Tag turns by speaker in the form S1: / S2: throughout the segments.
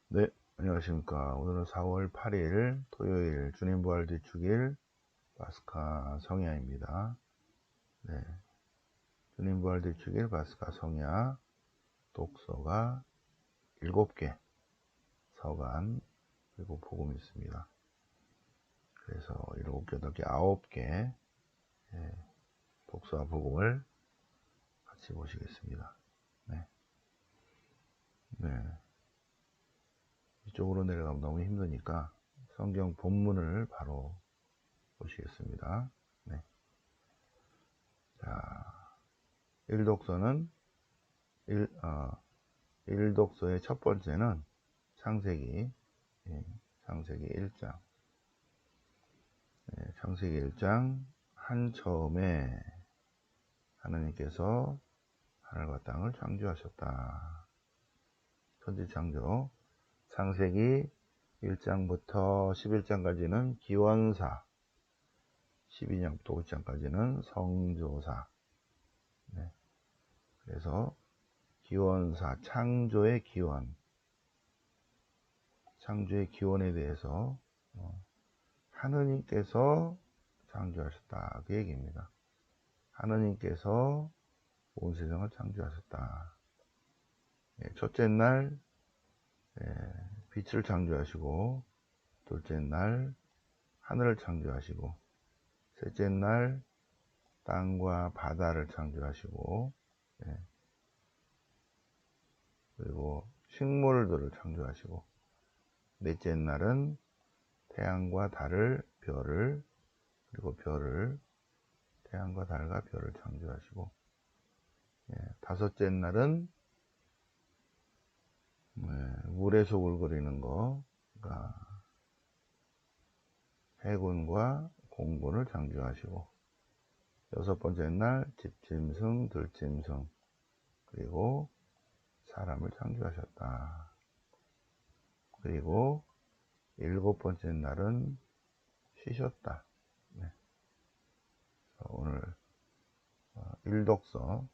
S1: 네, 안녕하십니까. 오늘은 4월 8일 토요일 주님 부활 뒤축일 파스카 성야입니다. 네, 주님 부활 뒤축일 파스카 성야 독서가 7개, 서간 그리고 복음이 있습니다. 그래서 7개, 8개, 9개 독서와 복음을 같이 보시겠습니다. 네, 네. 이쪽으로 내려가면 너무 힘드니까 성경 본문을 바로 보시겠습니다. 네. 자, 1독서는 1독서의 첫 번째는 창세기, 창세기 1장. 창세기 1장, 한 처음에 하나님께서 하늘과 땅을 창조하셨다. 천지창조. 창세기 1장부터 11장까지는 기원사, 12장부터 5장까지는 성조사. 네. 그래서 기원사, 창조의 기원, 창조의 기원에 대해서 하느님께서 창조하셨다. 그 얘기입니다. 하느님께서 온 세상을 창조하셨다. 첫째 날 빛을 창조하시고, 둘째 날 하늘을 창조하시고, 셋째 날 땅과 바다를 창조하시고, 그리고 식물들을 창조하시고, 넷째 날은 태양과 달을, 별을, 그리고 별을, 태양과 달과 별을 창조하시고, 다섯째 날은 물에서 울거리는 거, 그러니까 해군과 공군을 창조하시고, 여섯 번째 날 집짐승, 들짐승, 그리고 사람을 창조하셨다. 그리고 일곱 번째 날은 쉬셨다. 네. 오늘 일독서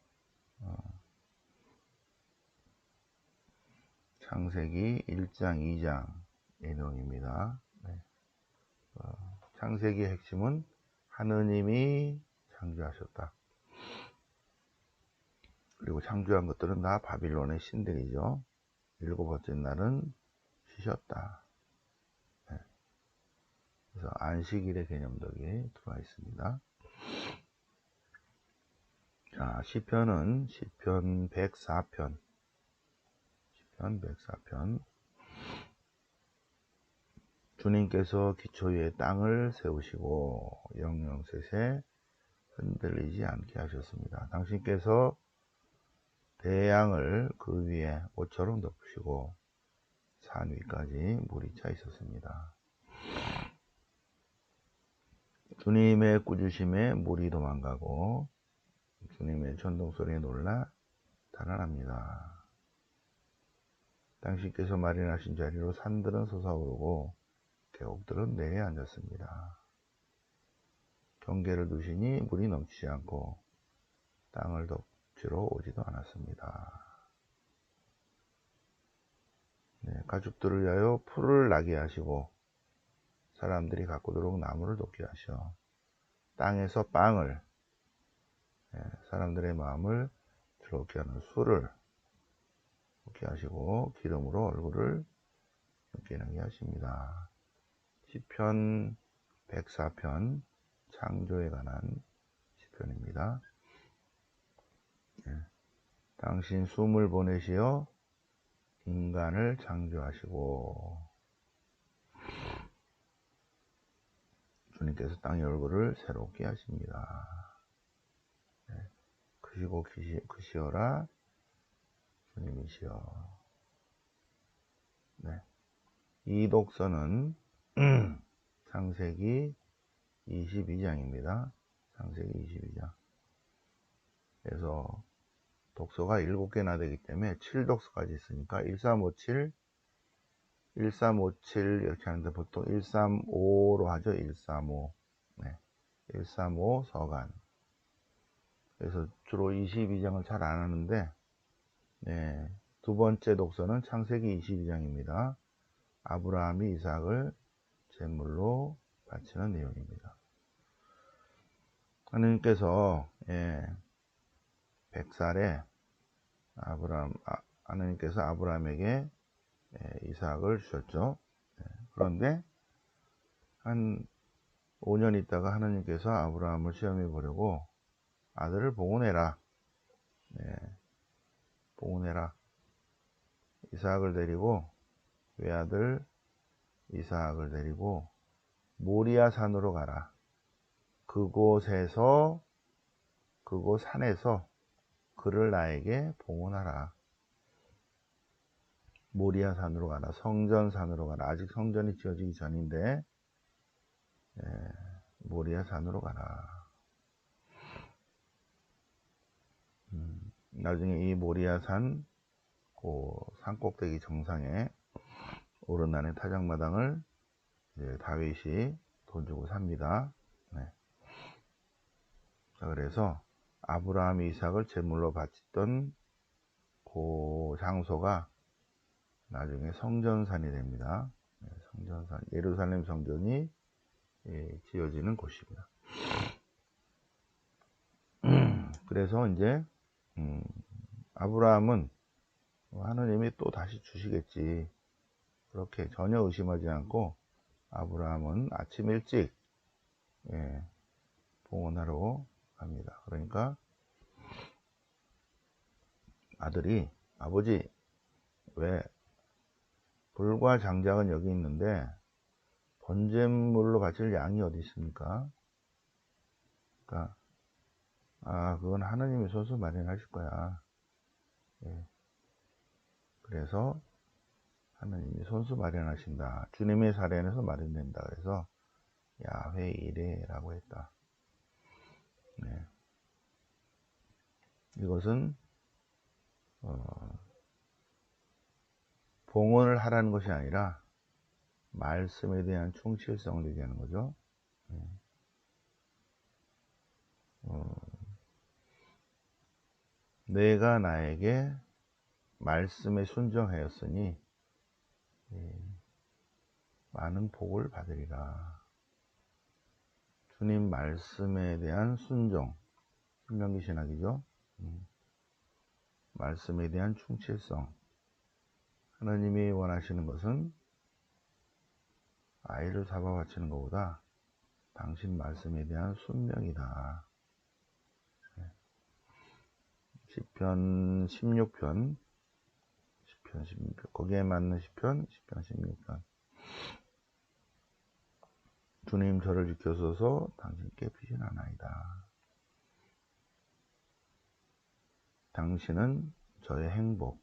S1: 창세기 1장, 2장의 내용입니다. 네. 창세기의 핵심은 하느님이 창조하셨다. 그리고 창조한 것들은 다 바빌론의 신들이죠. 일곱 번째 날은 쉬셨다. 네. 그래서 안식일의 개념들이 들어와 있습니다. 자, 시편 104편. 시편 104편. 주님께서 기초 위에 땅을 세우시고 영영세세 흔들리지 않게 하셨습니다. 당신께서 대양을 그 위에 옷처럼 덮으시고 산 위까지 물이 차 있었습니다. 주님의 꾸짖음에 물이 도망가고 주님의 천둥소리에 놀라 달아납니다. 당신께서 마련하신 자리로 산들은 솟아오르고 계곡들은 내려앉았습니다. 경계를 두시니 물이 넘치지 않고 땅을 덮치러 오지도 않았습니다. 네, 가축들을 위하여 풀을 나게 하시고 사람들이 가꾸도록 나무를 돋게 하셔 땅에서 빵을, 사람들의 마음을 즐겁게 하는 술을 먹게 하시고 기름으로 얼굴을 느끼게 하십니다. 시편 104편 창조에 관한 시편입니다. 당신 숨을 보내시어 인간을 창조하시고 주님께서 땅의 얼굴을 새롭게 하십니다. 크시고 크시어라 주님이시여. 네. 이 독서는 창세기 22장입니다. 창세기 22장. 그래서 독서가 7개나 되기 때문에 7독서까지 있으니까 1357, 1357 이렇게 하는데 보통 135로 하죠. 135. 네. 135 서간. 그래서 주로 22장을 잘 안 하는데, 네. 두 번째 독서는 창세기 22장입니다. 아브라함이 이삭을 제물로 바치는 내용입니다. 하느님께서 100살에 하느님께서 아브라함에게 이삭을 주셨죠. 그런데 한 5년 있다가 하느님께서 아브라함을 시험해 보려고 아들을 봉헌해라. 봉헌해라. 이삭을 데리고 외아들 이삭을 데리고 모리아 산으로 가라. 그곳 산에서 그를 나에게 봉헌하라. 모리아 산으로 가라. 성전 산으로 가라. 아직 성전이 지어지기 전인데 모리아 산으로 가라. 나중에 이 모리아 산, 산 꼭대기 정상에 오르나는 타작마당을 다윗이 돈 주고 삽니다. 자, 그래서 아브라함이 이삭을 제물로 바쳤던 그 장소가 나중에 성전산이 됩니다. 성전산, 예루살렘 성전이 지어지는 곳입니다. 그래서 이제 아브라함은 하느님이 또 다시 주시겠지, 그렇게 전혀 의심하지 않고 아브라함은 아침 일찍 봉헌하러 갑니다. 그러니까 아들이, 아버지, 왜 불과 장작은 여기 있는데 번제물로 바칠 양이 어디 있습니까? 그러니까 그건 하느님이 손수 마련하실 거야. 그래서 하느님이 손수 마련하신다. 주님의 사례에서 마련된다. 그래서 야훼 이레라고 했다. 이것은 봉헌을 하라는 것이 아니라 말씀에 대한 충실성을 얘기하는 거죠. 내가 나에게 말씀에 순종하였으니 많은 복을 받으리라. 주님 말씀에 대한 순종, 신명기 신학이죠. 말씀에 대한 충실성. 하나님이 원하시는 것은 아이를 잡아 바치는 것보다 당신 말씀에 대한 순명이다. 시편 16편, 거기에 맞는 시편 16편. 주님 저를 지켜소서, 당신께 피신하나이다. 당신은 저의 행복,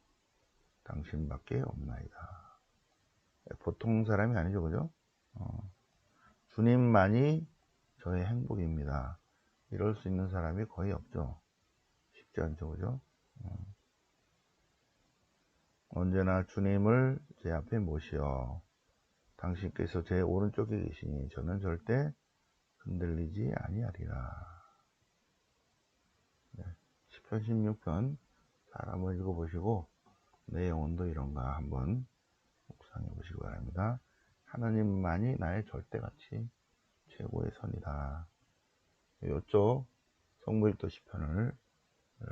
S1: 당신밖에 없나이다. 보통 사람이 아니죠, 그죠? 주님만이 저의 행복입니다. 이럴 수 있는 사람이 거의 없죠. 쉽지 않죠, 그죠? 언제나 주님을 제 앞에 모시어 당신께서 제 오른쪽에 계시니 저는 절대 흔들리지 아니하리라. 시편 16편 잘 한번 읽어보시고 내 영혼도 이런가 한번 묵상해 보시기 바랍니다. 하나님만이 나의 절대가치, 최고의 선이다. 이쪽 성부일도 시편을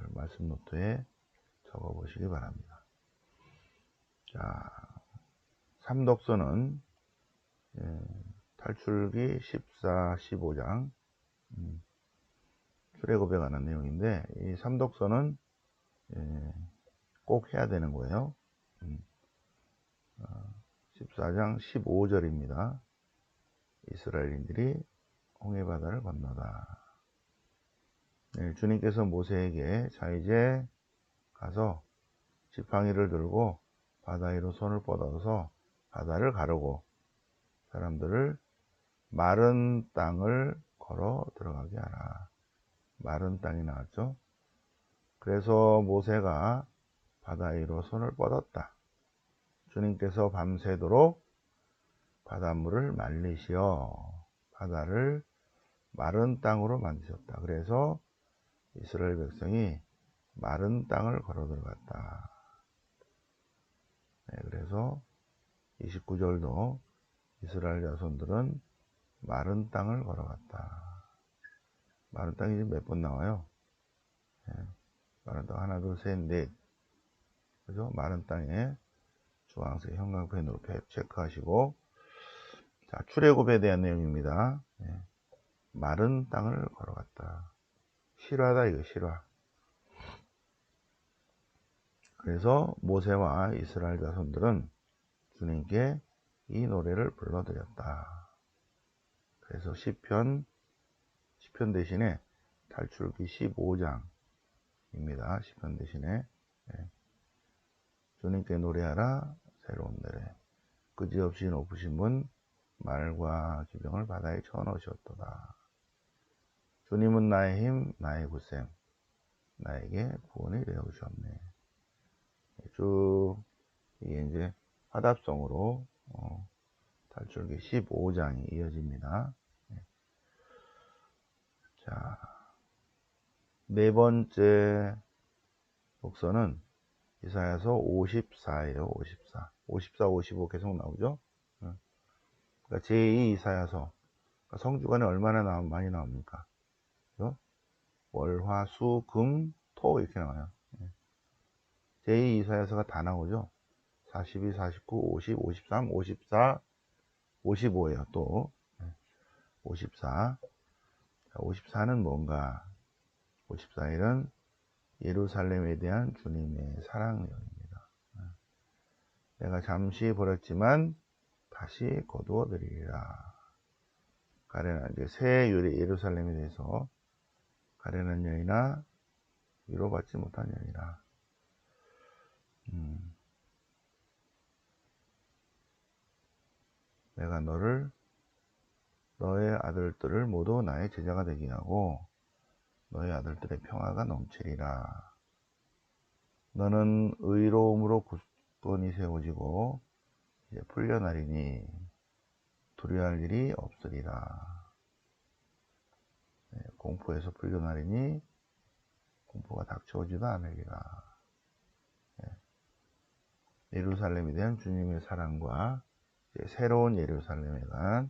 S1: 말씀 노트에 적어 보시기 바랍니다. 자, 3독서는 탈출기 14, 15장 출애굽에 관한 내용인데, 이 3독서는 꼭 해야 되는 거예요. 14장 15절입니다. 이스라엘인들이 홍해바다를 건너다. 주님께서 모세에게 자 이제 가서 지팡이를 들고 바다 위로 손을 뻗어서 바다를 가르고 사람들을 마른 땅을 걸어 들어가게 하라. 마른 땅이 나왔죠. 그래서 모세가 바다 위로 손을 뻗었다. 주님께서 밤새도록 바닷물을 말리시어 바다를 마른 땅으로 만드셨다. 그래서 이스라엘 백성이 마른 땅을 걸어 들어갔다. 그래서 29절도 이스라엘 자손들은 마른 땅을 걸어갔다. 마른 땅이 몇 번 나와요? 마른 땅 하나, 둘, 셋, 넷. 그죠? 마른 땅에 주황색 형광펜으로 체크하시고, 자, 출애굽에 대한 내용입니다. 마른 땅을 걸어갔다. 실화다, 이거 실화. 그래서 모세와 이스라엘 자손들은 주님께 이 노래를 불러드렸다. 그래서 시편 대신에 탈출기 15장입니다. 시편 대신에 주님께 노래하라 새로운 노래. 그지없이 높으신 분 말과 기병을 바다에 쳐넣으셨도다. 주님은 나의 힘, 나의 구셈, 나에게 구원이 되어 주셨네. 쭉 이게 이제 화답성으로 탈출기 15장이 이어집니다. 자, 네 번째 독서는 이사야서 54예요. 54, 55 계속 나오죠. 그러니까 제2 이사야서, 그러니까 성주간에 얼마나 많이 나옵니까? 그죠? 월, 화, 수, 금, 토 이렇게 나와요. 제2 이사야서가 다 나오죠. 42, 49, 50, 53, 54, 55예요. 또 54. 54는 뭔가? 54일은 예루살렘에 대한 주님의 사랑 내용입니다. 내가 잠시 버렸지만 다시 거두어 드리리라. 가련한 이제 새 예루살렘에 대해서 가련한 여인아 위로받지 못한 여인아. 내가 너의 아들들을 모두 나의 제자가 되게 하고 너의 아들들의 평화가 넘치리라. 너는 의로움으로 굳건히 세워지고 이제 풀려나리니 두려워할 일이 없으리라. 공포에서 풀려나리니 공포가 닥쳐오지도 않으리라. 예루살렘에 대한 주님의 사랑과 새로운 예루살렘에 관한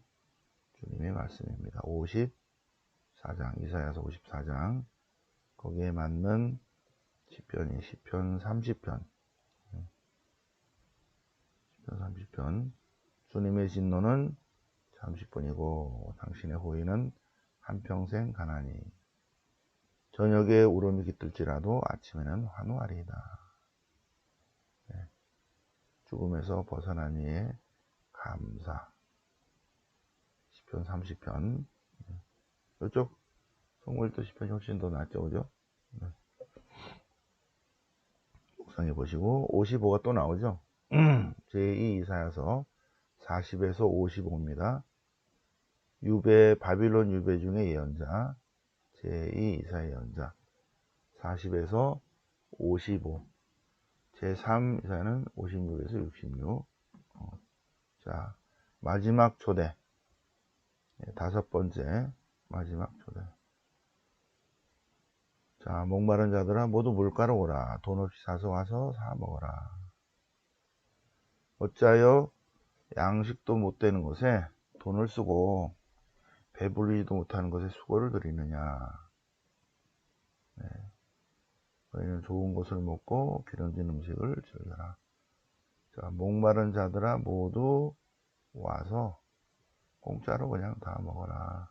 S1: 주님의 말씀입니다. 54장, 이사야서 54장, 거기에 맞는 시편이 시편 30편. 시편 30편. 주님의 진노는 잠시뿐이고 당신의 호의는 한평생 가나니 저녁에 울음이 깃들지라도 아침에는 환호하리이다. 죽음에서 벗어난 이의 감사. 시편 30편. 이쪽 성물도 시편이 훨씬 더 낫죠, 그죠? 묵상해 보시고 55가 또 나오죠. 제2 이사야서 40에서 55입니다. 바빌론 유배 중의 예언자, 제2 이사야 예언자, 40에서 55, 제3 이사야는 56에서 66. 자, 마지막 초대, 다섯 번째 마지막 초대. 자, 목마른 자들아 모두 물가로 오라. 돈 없이 사서 와서 사 먹어라. 어찌하여 양식도 못 되는 곳에 돈을 쓰고 배부르지도 못하는 것에 수고를 들이느냐. 너희는 좋은 것을 먹고 기름진 음식을 즐겨라. 자, 목마른 자들아 모두 와서 공짜로 그냥 다 먹어라.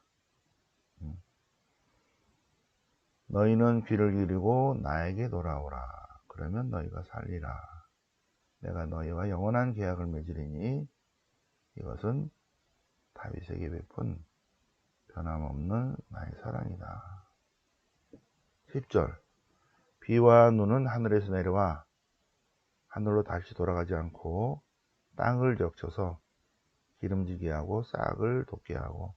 S1: 너희는 귀를 기울이고 나에게 돌아오라. 그러면 너희가 살리라. 내가 너희와 영원한 계약을 맺으리니 이것은 다윗에게 베푼 변함없는 나의 사랑이다. 10절. 비와 눈은 하늘에서 내려와 하늘로 다시 돌아가지 않고 땅을 적셔서 기름지게 하고 싹을 돋게 하고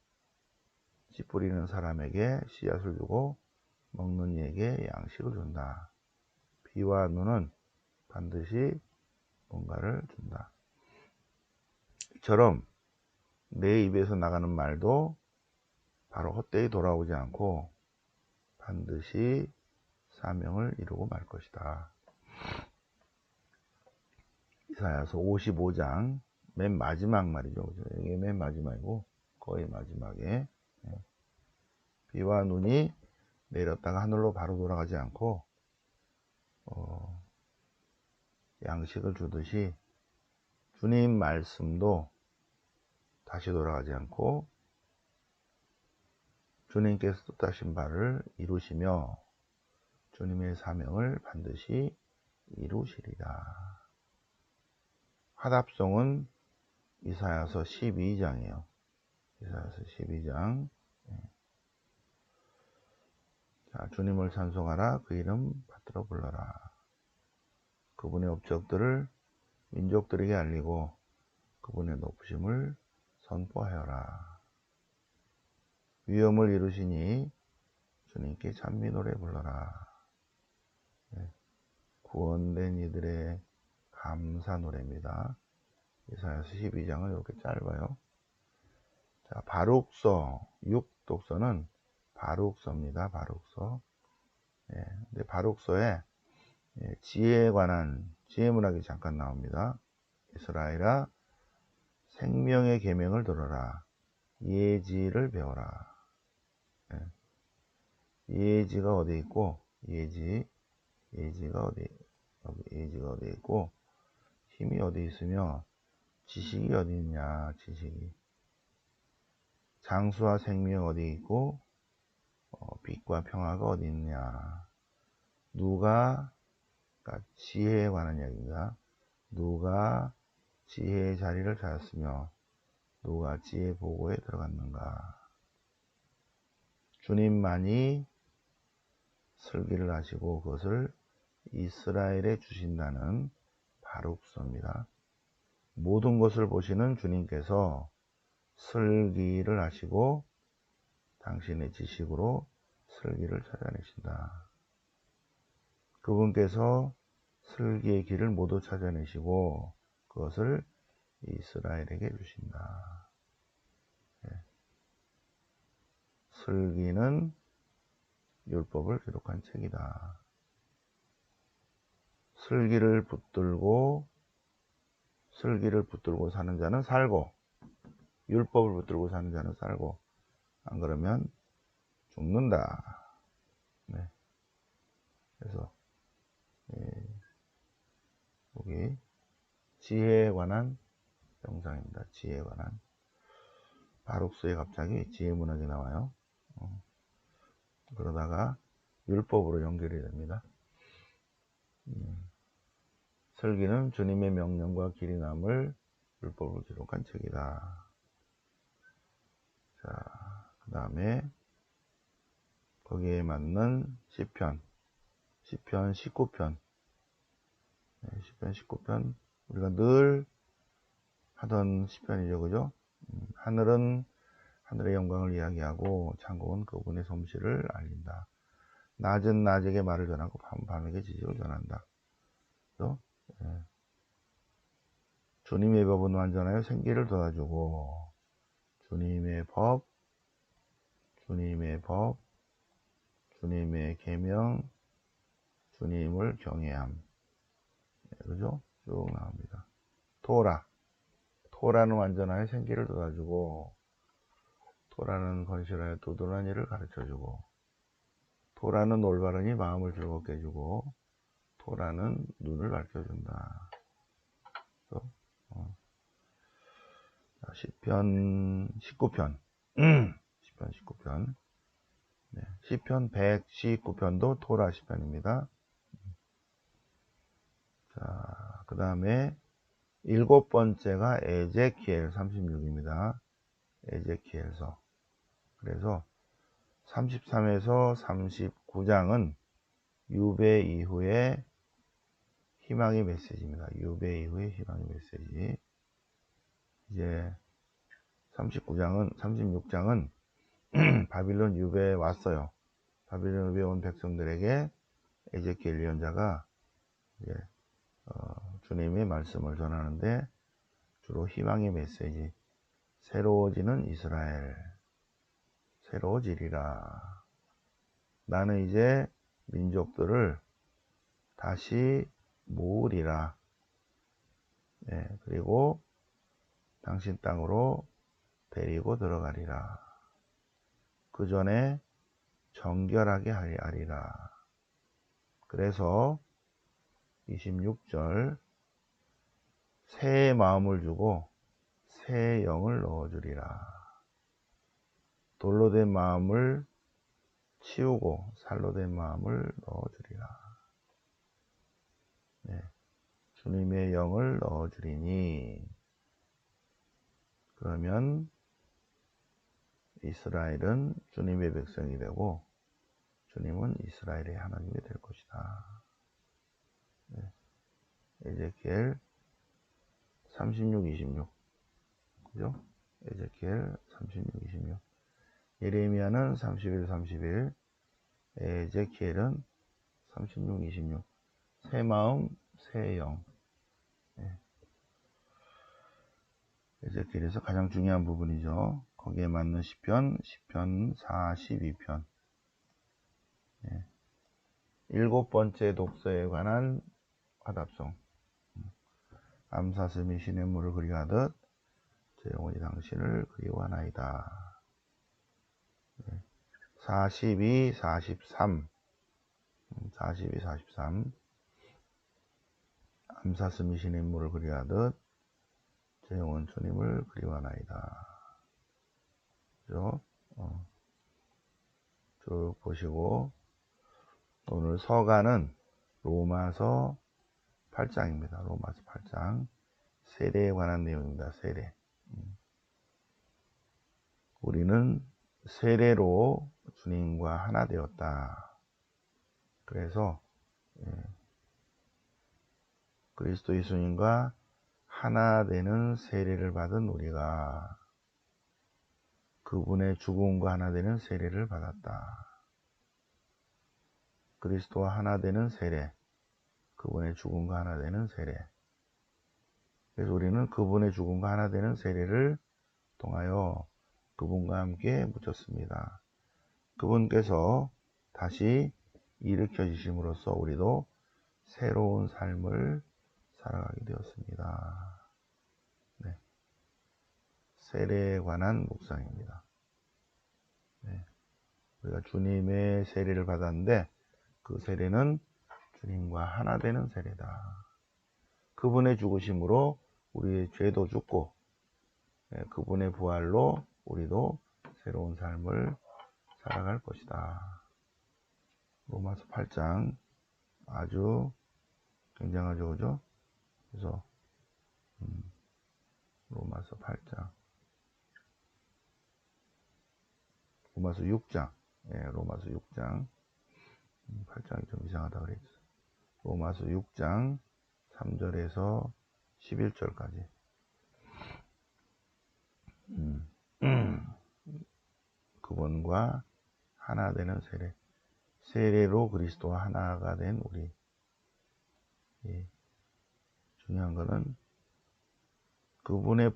S1: 씨 뿌리는 사람에게 씨앗을 주고 먹는 이에게 양식을 준다. 비와 눈은 반드시 뭔가를 준다. 이처럼 내 입에서 나가는 말도 바로 헛되이 돌아오지 않고 반드시 사명을 이루고 말 것이다. 이사야서 55장 맨 마지막 말이죠. 그죠? 이게 맨 마지막이고 거의 마지막에 비와 눈이 내렸다가 하늘로 바로 돌아가지 않고 양식을 주듯이 주님 말씀도 다시 돌아가지 않고 주님께서 뜻하신 바를 이루시며 주님의 사명을 반드시 이루시리라. 화답송은 이사야서 12장이에요. 이사야서 12장. 자, 주님을 찬송하라. 그 이름 받들어 불러라. 그분의 업적들을 민족들에게 알리고 그분의 높으심을 선포하여라. 위엄을 이루시니 주님께 찬미 노래 불러라. 구원된 이들의 감사 노래입니다. 이사야서 12장은 이렇게 짧아요. 자, 바룩서 6독서는 바룩서입니다. 바룩서. 근데 바룩서에 지혜에 관한 지혜 문학이 잠깐 나옵니다. 이스라엘아, 생명의 계명을 들어라. 예지를 배워라. 예지가 어디 있고, 예지가 어디, 여기 예지가 어디 있고, 힘이 어디 있으며, 지식이 어디 있냐, 지식이. 장수와 생명 어디 있고, 빛과 평화가 어디 있냐. 누가, 그러니까 지혜에 관한 이야기입니다. 누가 지혜의 자리를 찾았으며, 누가 지혜 보고에 들어갔는가. 주님만이 설계를 하시고 그것을 이스라엘에 주신다는 바룩서입니다. 모든 것을 보시는 주님께서 설계를 하시고 당신의 지식으로 설계를 찾아내신다. 그분께서 설계의 길을 모두 찾아내시고 그것을 이스라엘에게 주신다. 설기는 율법을 기록한 책이다. 설기를 붙들고 사는 자는 살고 율법을 붙들고 사는 자는 살고 안 그러면 죽는다. 그래서 여기 지혜에 관한 영상입니다. 지혜에 관한 바룩서에 갑자기 지혜 문학이 나와요. 그러다가 율법으로 연결이 됩니다. 설기는 주님의 명령과 길이 남을 율법을 기록한 책이다. 자, 그 다음에 거기에 맞는 시편 19편. 시편 19편 우리가 늘 하던 시편이죠, 그죠? 하늘의 영광을 이야기하고 창곡은 그분의 솜씨를 알린다. 낮은 낮에게 말을 전하고 밤은 밤에게 지식을 전한다. 그래서 주님의 법은 완전하여 생기를 돋아주고 주님의 주님의 계명, 주님을 경외함. 그죠? 쭉 나옵니다. 토라는 완전하여 생기를 돋아주고 토라는 건실하여 도도한 일을 가르쳐주고 토라는 올바르니 마음을 즐겁게 해주고 토라는 눈을 밝혀준다. 시편 19편 시편 19편 시편 119편도 토라 시편입니다. 자, 그 다음에 7번째가 에제키엘 36입니다. 에제키엘서. 그래서 33에서 39장은 유배 이후의 희망의 메시지입니다. 유배 이후의 희망의 메시지. 이제 36장은 바빌론 유배에 왔어요. 바빌론 유배에 온 백성들에게 에제키엘 예언자가 이제 주님의 말씀을 전하는데 주로 희망의 메시지. 새로워지는 이스라엘. 새로워지리라. 나는 이제 민족들을 다시 모으리라. 그리고 당신 땅으로 데리고 들어가리라. 그 전에 정결하게 하리라. 그래서 26절 새 마음을 주고 새 영을 넣어주리라. 돌로 된 마음을 치우고 살로 된 마음을 넣어주리라. 주님의 영을 넣어주리니 그러면 이스라엘은 주님의 백성이 되고 주님은 이스라엘의 하나님이 될 것이다. 에제키엘 36, 26 그죠? 에제키엘 36, 26 예레미야는 31, 31 에제키엘은 36, 26 새 마음, 새 영. 에제키엘에서 가장 중요한 부분이죠. 거기에 맞는 시편 42편. 일곱 번째 독서에 관한 화답송. 암사슴이 시냇물을 그리워하듯 제 영혼이 당신을 그리워하나이다. 42, 43 암사슴이 시냇물을 그리워하듯 제 영혼 주님을 그리워하나이다. 그죠? 쭉 보시고 오늘 서가는 로마서 8장입니다. 로마서 8장 세례에 관한 내용입니다. 세례. 우리는 세례로 주님과 하나 되었다. 그래서 그리스도 예수님과 하나 되는 세례를 받은 우리가 그분의 죽음과 하나 되는 세례를 받았다. 그리스도와 하나 되는 세례, 그분의 죽음과 하나 되는 세례. 그래서 우리는 그분의 죽음과 하나 되는 세례를 통하여 그분과 함께 묻혔습니다. 그분께서 다시 일으켜 주심으로써 우리도 새로운 삶을 살아가게 되었습니다. 세례에 관한 묵상입니다. 우리가 주님의 세례를 받았는데 그 세례는 주님과 하나 되는 세례다. 그분의 죽으심으로 우리의 죄도 죽고 그분의 부활로 우리도 새로운 삶을 살아갈 것이다. 로마서 8장 아주 굉장하죠, 그죠? 그래서 로마서 8장 로마서 6장 로마서 6장 8장이 좀 이상하다 그랬죠. 로마서 6장 3절에서 11절까지 그분과 하나 되는 세례, 세례로 그리스도와 하나가 된 우리. 중요한 것은 그분의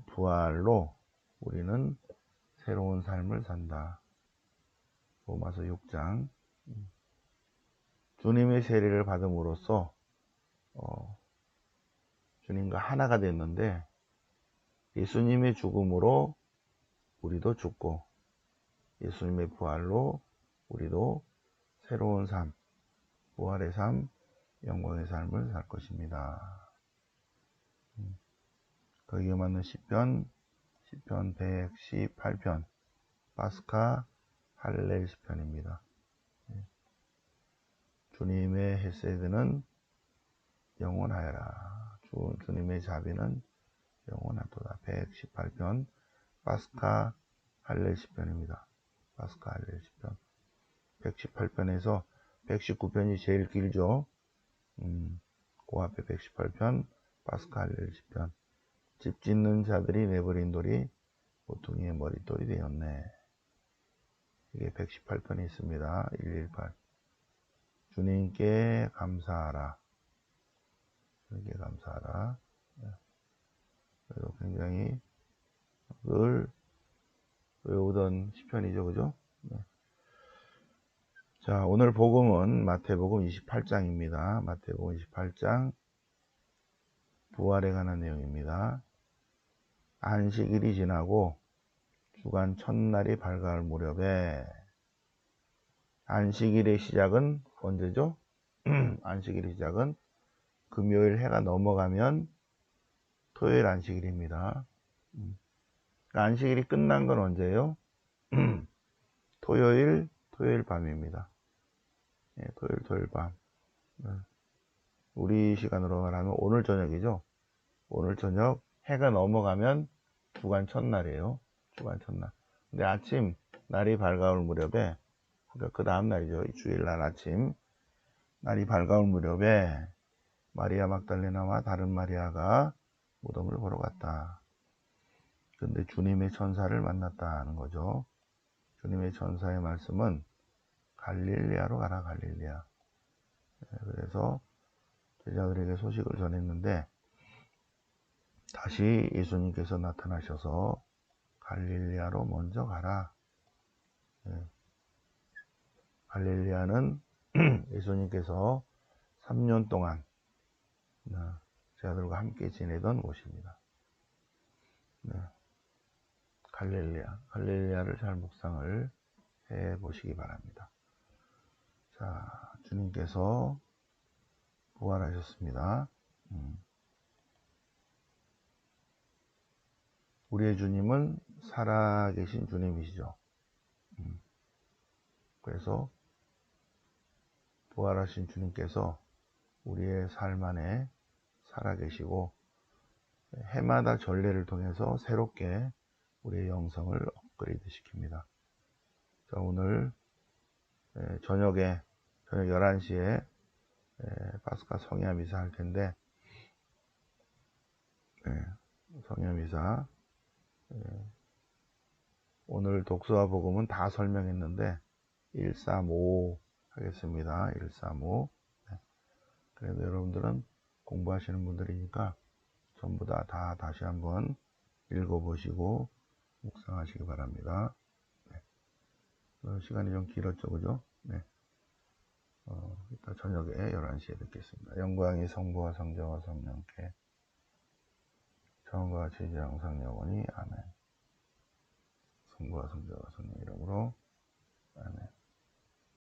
S1: 부활로 우리는 새로운 삶을 산다. 로마서 6장 주님의 세례를 받음으로써 주님과 하나가 됐는데 예수님의 죽음으로 우리도 죽고 예수님의 부활로 우리도 새로운 삶, 부활의 삶, 영광의 삶을 살 것입니다. 거기에 맞는 시편 118편 파스카 할렐 시편입니다. 주님의 헤세드는 영원하여라. 주님의 자비는 영원하도다. 118편 파스카 할렐 시편입니다. 파스카 할렐 시편 118편에서 119편이 제일 길죠. 그 앞에 118편 파스카 할렐 시편 집 짓는 자들이 내버린 돌이 모퉁이의 머릿돌이 되었네. 이게 118편이 있습니다. 118 주님께 감사하라. 주님께 감사하라. 그리고 굉장히 늘 외우던 시편이죠, 그죠? 자, 오늘 복음은 마태복음 28장입니다. 마태복음 28장 부활에 관한 내용입니다. 안식일이 지나고 주간 첫날이 밝아올 무렵에, 안식일의 시작은 언제죠? 안식일의 시작은 금요일 해가 넘어가면 토요일 안식일입니다. 안식일이 끝난 건 언제예요? 토요일 밤입니다. 예, 토요일 밤. 우리 시간으로 말하면 오늘 저녁이죠. 오늘 저녁 해가 넘어가면 주간 첫날이에요. 주간 첫날. 근데 아침 날이 밝아올 무렵에, 그러니까 그 다음 날이죠. 주일날 아침 날이 밝아올 무렵에 마리아 막달레나와 다른 마리아가 무덤을 보러 갔다. 근데 주님의 천사를 만났다는 거죠. 주님의 천사의 말씀은 갈릴리아로 가라, 갈릴리아. 그래서 제자들에게 소식을 전했는데 다시 예수님께서 나타나셔서 갈릴리아로 먼저 가라. 갈릴리아는 예수님께서 3년 동안 제자들과 함께 지내던 곳입니다. 갈릴리아를 잘 묵상을 해 보시기 바랍니다. 자, 주님께서 부활하셨습니다. 우리의 주님은 살아계신 주님이시죠. 그래서 부활하신 주님께서 우리의 삶 안에 살아계시고 해마다 전례를 통해서 새롭게 우리의 영성을 업그레이드 시킵니다. 자, 오늘 저녁 11시에 파스카 성야 미사 할 텐데, 성야 미사, 오늘 독서와 복음은 다 설명했는데 135 하겠습니다. 135. 그래도 여러분들은 공부하시는 분들이니까 전부 다 다시 한번 읽어보시고 묵상하시기 바랍니다. 시간이 좀 길었죠, 그죠? 이따 저녁에 11시에 듣겠습니다. 영광이 성부와 성자와 성령께 처음과 같이 이제 항상 영원히 아멘. 성부와 성자와 성령 이름으로 아멘.